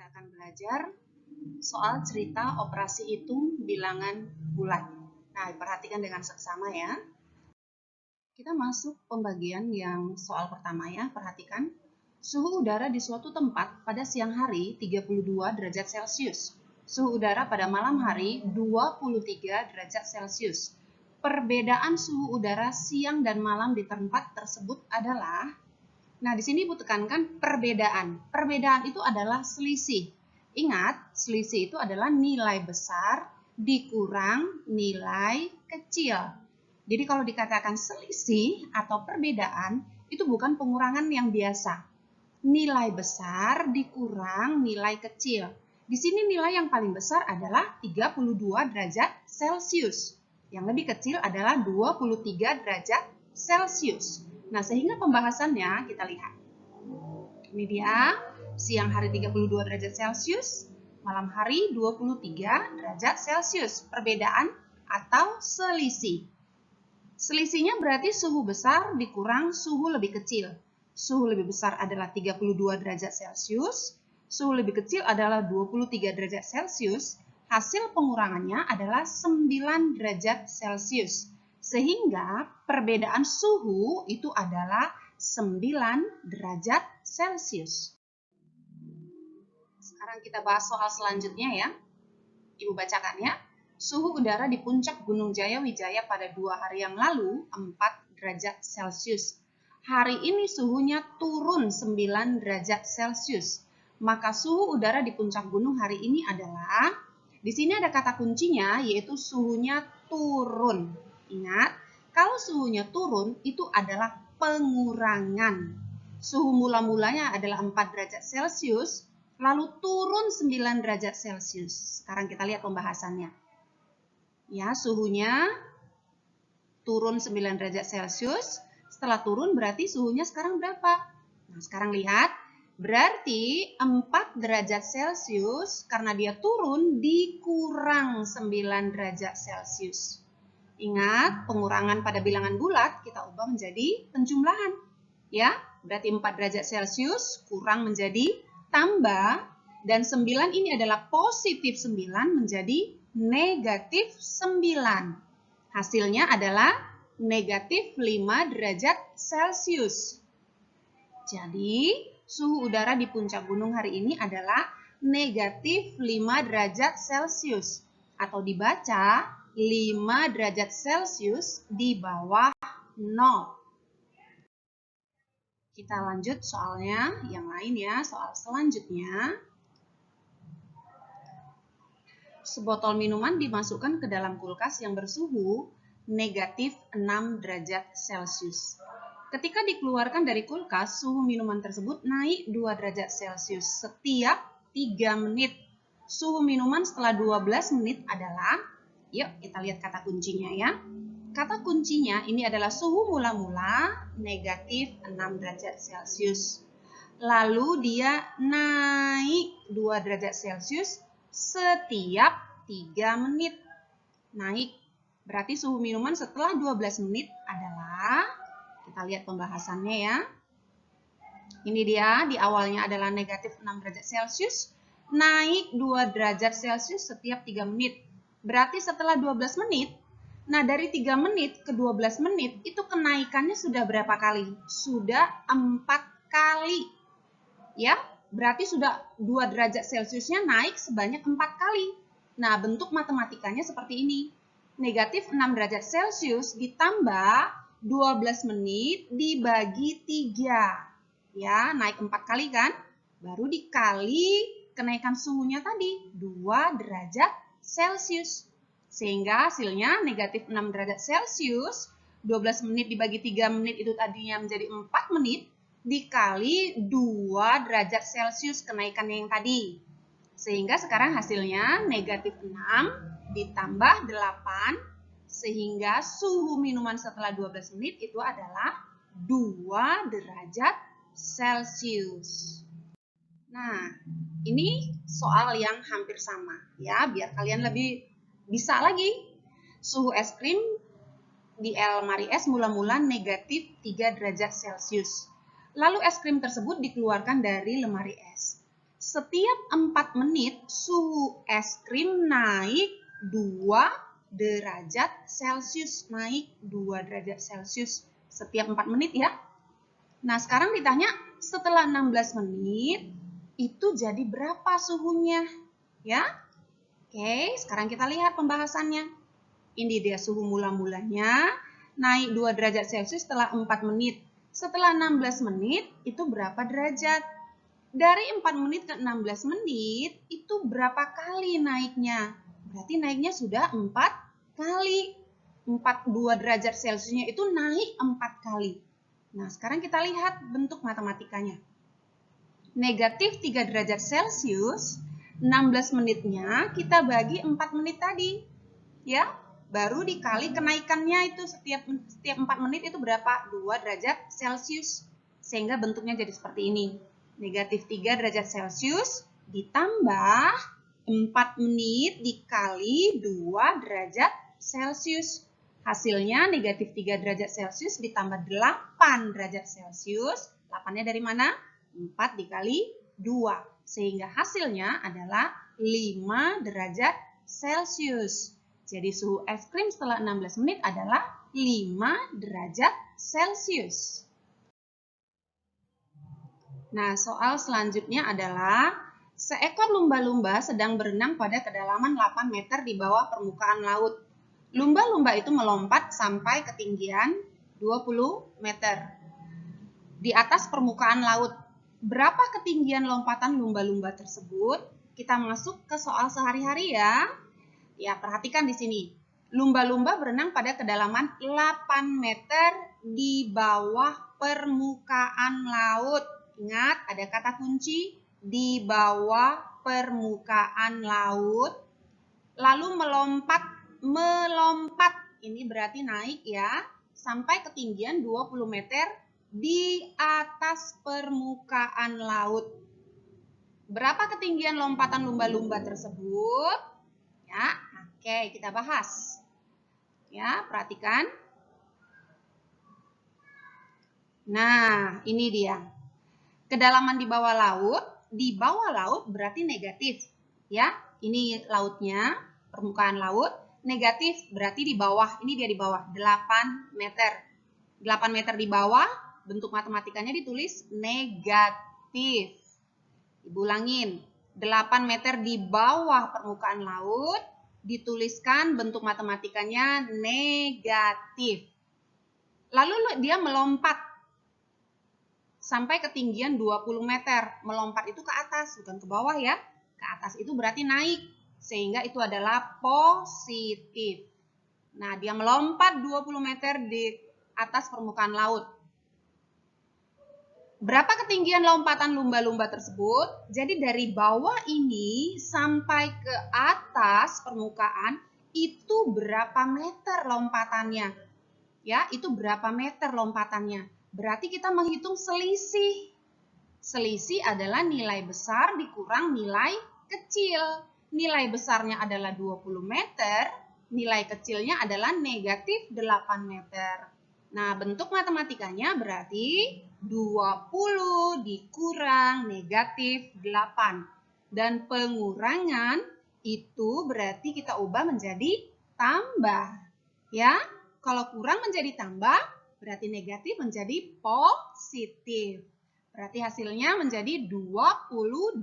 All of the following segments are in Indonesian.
akan belajar soal cerita operasi hitung bilangan bulat. Nah, perhatikan dengan seksama ya. Kita masuk pembagian yang soal pertama ya, perhatikan. Suhu udara di suatu tempat pada siang hari 32 derajat Celcius. Suhu udara pada malam hari 23 derajat Celcius. Perbedaan suhu udara siang dan malam di tempat tersebut adalah, nah di sini Ibu tekankan perbedaan. Perbedaan itu adalah selisih. Ingat, selisih itu adalah nilai besar dikurang nilai kecil. Jadi kalau dikatakan selisih atau perbedaan, itu bukan pengurangan yang biasa. Nilai besar dikurang nilai kecil. Di sini nilai yang paling besar adalah 32 derajat Celcius. Yang lebih kecil adalah 23 derajat Celcius. Nah, sehingga pembahasannya kita lihat. Ini dia, siang hari 32 derajat Celcius, malam hari 23 derajat Celcius. Perbedaan atau selisih. Selisihnya berarti suhu besar dikurang suhu lebih kecil. Suhu lebih besar adalah 32 derajat Celcius, suhu lebih kecil adalah 23 derajat Celcius. Hasil pengurangannya adalah 9 derajat Celcius. Sehingga perbedaan suhu itu adalah 9 derajat Celcius. Sekarang kita bahas soal selanjutnya ya. Ibu bacakan ya. Suhu udara di puncak Gunung Jayawijaya pada 2 hari yang lalu 4 derajat Celcius. Hari ini suhunya turun 9 derajat Celcius. Maka suhu udara di puncak gunung hari ini adalah, di sini ada kata kuncinya yaitu suhunya turun. Ingat, kalau suhunya turun itu adalah pengurangan. Suhu mula-mulanya adalah 4 derajat Celcius, lalu turun 9 derajat Celcius. Sekarang kita lihat pembahasannya. Ya, suhunya turun 9 derajat Celcius. Setelah turun berarti suhunya sekarang berapa? Nah, sekarang lihat. Berarti 4 derajat Celcius karena dia turun dikurang 9 derajat Celcius. Ingat, pengurangan pada bilangan bulat kita ubah menjadi penjumlahan. Ya, berarti 4 derajat Celcius kurang menjadi tambah, dan 9 ini adalah positif 9 menjadi negatif 9. Hasilnya adalah negatif 5 derajat Celcius. Jadi, suhu udara di puncak gunung hari ini adalah negatif 5 derajat Celcius. Atau dibaca 5 derajat Celcius di bawah 0. Kita lanjut soalnya yang lain ya, soal selanjutnya. Sebotol minuman dimasukkan ke dalam kulkas yang bersuhu negatif 6 derajat Celcius. Ketika dikeluarkan dari kulkas, suhu minuman tersebut naik 2 derajat Celcius setiap 3 menit. Suhu minuman setelah 12 menit adalah, yuk kita lihat kata kuncinya ya. Kata kuncinya ini adalah suhu mula-mula negatif 6 derajat Celcius. Lalu dia naik 2 derajat Celcius setiap 3 menit. Naik. Berarti suhu minuman setelah 12 menit adalah, kita lihat pembahasannya ya. Ini dia, di awalnya adalah negatif 6 derajat Celcius, naik 2 derajat Celcius setiap 3 menit. Berarti setelah 12 menit, nah dari 3 menit ke 12 menit, itu kenaikannya sudah berapa kali? Sudah 4 kali. Ya, berarti sudah 2 derajat Celciusnya naik sebanyak 4 kali. Nah, bentuk matematikanya seperti ini. Negatif 6 derajat Celcius ditambah 12 menit dibagi 3. Ya, naik 4 kali kan? Baru dikali kenaikan suhunya tadi, 2 derajat Celcius. Sehingga hasilnya negatif 6 derajat Celcius, 12 menit dibagi 3 menit itu tadinya menjadi 4 menit, dikali 2 derajat Celcius kenaikannya yang tadi. Sehingga sekarang hasilnya negatif 6 ditambah 8, sehingga suhu minuman setelah 12 menit itu adalah 2 derajat Celcius. Nah, ini soal yang hampir sama ya, biar kalian lebih bisa lagi. Suhu es krim di lemari es mula-mula negatif 3 derajat Celcius. Lalu es krim tersebut dikeluarkan dari lemari es. Setiap 4 menit suhu es krim naik 2 derajat Celcius. Naik 2 derajat Celcius setiap 4 menit ya. Nah, sekarang ditanya setelah 16 menit itu jadi berapa suhunya? Ya. Oke, sekarang kita lihat pembahasannya. Ini dia suhu mula-mulanya, naik 2 derajat Celcius setelah 4 menit. Setelah 16 menit, itu berapa derajat? Dari 4 menit ke 16 menit, itu berapa kali naiknya? Berarti naiknya sudah 4 kali. 2 derajat Celciusnya itu naik 4 kali. Nah, sekarang kita lihat bentuk matematikanya. Negatif 3 derajat Celcius, 16 menitnya kita bagi 4 menit tadi. Ya, baru dikali kenaikannya itu setiap 4 menit itu berapa? 2 derajat Celcius. Sehingga bentuknya jadi seperti ini. Negatif 3 derajat Celcius ditambah 4 menit dikali 2 derajat Celcius. Hasilnya negatif 3 derajat Celcius ditambah 8 derajat Celcius. 8-nya dari mana? 4 dikali 2. Sehingga hasilnya adalah 5 derajat Celcius. Jadi suhu es krim setelah 16 menit adalah 5 derajat Celcius. Nah, soal selanjutnya adalah seekor lumba-lumba sedang berenang pada kedalaman 8 meter di bawah permukaan laut. Lumba-lumba itu melompat sampai ketinggian 20 meter di atas permukaan laut. Berapa ketinggian lompatan lumba-lumba tersebut? Kita masuk ke soal sehari-hari ya. Ya, perhatikan di sini. Lumba-lumba berenang pada kedalaman 8 meter di bawah permukaan laut. Ingat, ada kata kunci di bawah permukaan laut. Lalu melompat. Ini berarti naik ya, sampai ketinggian 20 meter di atas permukaan laut. Berapa ketinggian lompatan lumba-lumba tersebut? Ya, oke, kita bahas. Ya, perhatikan. Nah, ini dia. Kedalaman di bawah laut berarti negatif. Ya, ini lautnya, permukaan laut. Negatif berarti di bawah. Ini dia di bawah, 8 meter. 8 meter di bawah, bentuk matematikanya ditulis negatif. Ibu ulangin. 8 meter di bawah permukaan laut, dituliskan bentuk matematikanya negatif. Lalu dia melompat sampai ketinggian 20 meter. Melompat itu ke atas, bukan ke bawah ya. Ke atas itu berarti naik, sehingga itu adalah positif. Nah, dia melompat 20 meter di atas permukaan laut. Berapa ketinggian lompatan lumba-lumba tersebut? Jadi dari bawah ini sampai ke atas permukaan itu berapa meter lompatannya? Ya, itu berapa meter lompatannya? Berarti kita menghitung selisih. Selisih adalah nilai besar dikurang nilai kecil. Nilai besarnya adalah 20 meter, nilai kecilnya adalah negatif 8 meter. Nah, bentuk matematikanya berarti 20 dikurang negatif 8. Dan pengurangan itu berarti kita ubah menjadi tambah. Ya, kalau kurang menjadi tambah, berarti negatif menjadi positif. Berarti hasilnya menjadi 28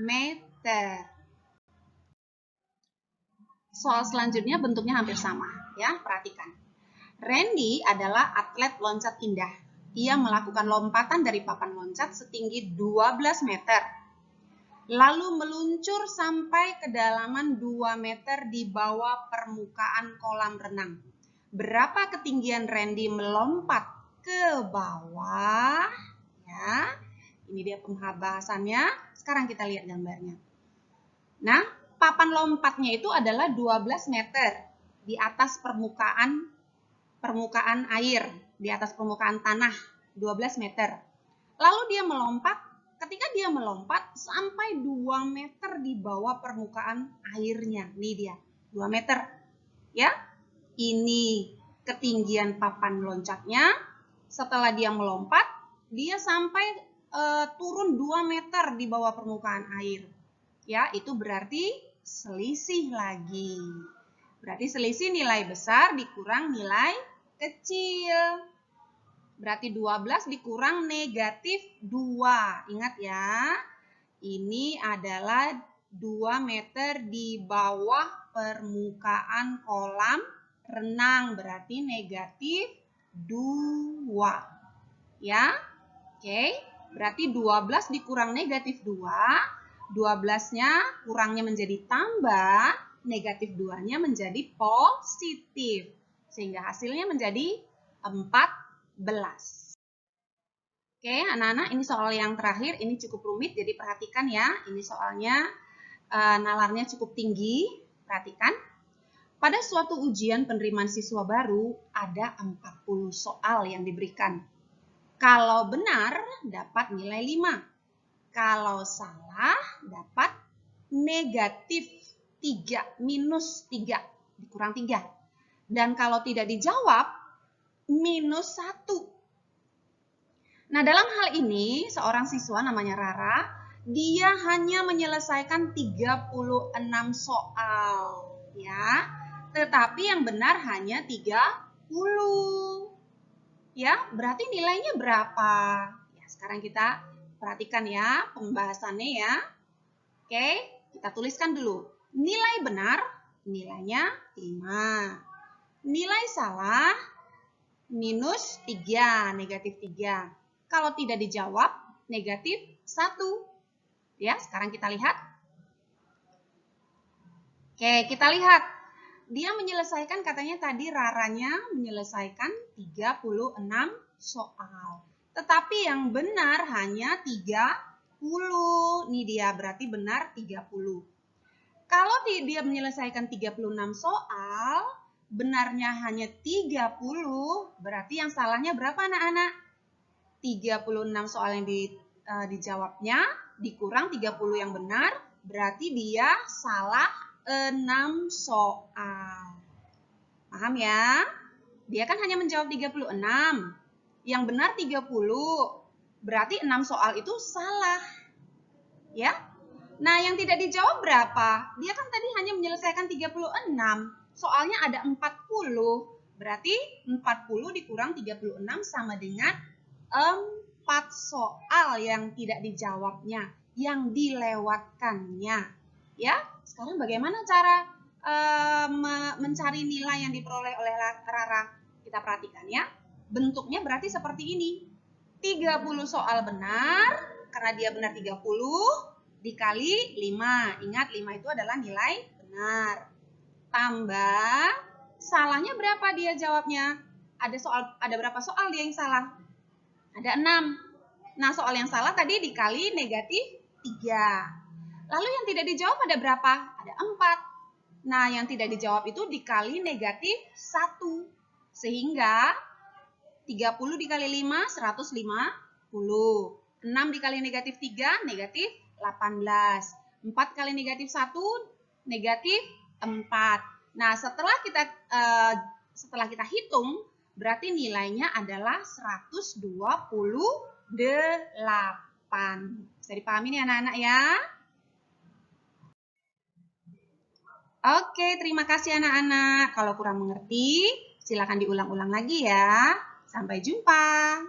meter. Soal selanjutnya bentuknya hampir sama. Ya, perhatikan. Randy adalah atlet loncat indah. Ia melakukan lompatan dari papan loncat setinggi 12 meter. Lalu meluncur sampai kedalaman 2 meter di bawah permukaan kolam renang. Berapa ketinggian Randy melompat ke bawah? Ya, ini dia pembahasannya. Sekarang kita lihat gambarnya. Nah, papan lompatnya itu adalah 12 meter di atas permukaan air, di atas permukaan tanah, 12 meter. Lalu dia melompat, ketika dia melompat sampai 2 meter di bawah permukaan airnya. Ini dia, 2 meter. Ya, ini ketinggian papan loncatnya. Setelah dia melompat, dia sampai turun 2 meter di bawah permukaan air. Ya, itu berarti selisih lagi. Berarti selisih nilai besar dikurang nilai kecil. Berarti 12 dikurang negatif 2. Ingat ya, ini adalah 2 meter di bawah permukaan kolam renang. Berarti negatif 2. Ya, oke. Berarti 12 dikurang negatif 2. 12-nya kurangnya menjadi tambah, negatif 2-nya menjadi positif. Sehingga hasilnya menjadi 14. Oke, anak-anak, ini soal yang terakhir. Ini cukup rumit, jadi perhatikan ya. Ini soalnya nalarnya cukup tinggi. Perhatikan. Pada suatu ujian penerimaan siswa baru, ada 40 soal yang diberikan. Kalau benar, dapat nilai 5. Kalau salah, dapat negatif 3, minus 3, dikurang 3. Dan kalau tidak dijawab, minus 1. Nah, dalam hal ini, seorang siswa namanya Rara, dia hanya menyelesaikan 36 soal. Ya, tetapi yang benar hanya 30. Ya, berarti nilainya berapa? Ya, sekarang kita perhatikan ya pembahasannya ya. Oke, kita tuliskan dulu. Nilai benar, nilainya 5. Nilai salah, minus 3, negatif 3. Kalau tidak dijawab, negatif 1. Ya, sekarang kita lihat. Oke, kita lihat. Dia menyelesaikan, katanya tadi Raranya menyelesaikan 36 soal. Tetapi yang benar hanya 30. Ini dia, berarti benar 30. Kalau dia menyelesaikan 36 soal, benarnya hanya 30, berarti yang salahnya berapa anak-anak? 36 soal yang dijawabnya, dikurang 30 yang benar, berarti dia salah 6 soal. Paham ya? Dia kan hanya menjawab 36. Yang benar 30. Berarti 6 soal itu salah. Ya? Nah, yang tidak dijawab berapa? Dia kan tadi hanya menyelesaikan 36. Soalnya ada 40. Berarti 40 dikurang 36 sama dengan 4 soal yang tidak dijawabnya, yang dilewatkannya. Ya, sekarang bagaimana cara mencari nilai yang diperoleh oleh Rara? Kita perhatikan ya. Bentuknya berarti seperti ini. 30 soal benar, karena dia benar 30, dikali 5. Ingat, 5 itu adalah nilai benar. Tambah, salahnya berapa dia jawabnya? Ada berapa soal dia yang salah? Ada 6. Nah, soal yang salah tadi dikali negatif 3. Lalu yang tidak dijawab ada berapa? Ada 4. Nah, yang tidak dijawab itu dikali negatif 1. Sehingga 30 dikali 5, 150. 6 dikali negatif 3, negatif 18. 4 kali negatif 1, negatif 4. Nah, setelah kita hitung, berarti nilainya adalah 128. Bisa dipahami nih anak-anak ya? Oke, terima kasih anak-anak. Kalau kurang mengerti, silakan diulang-ulang lagi ya. Sampai jumpa.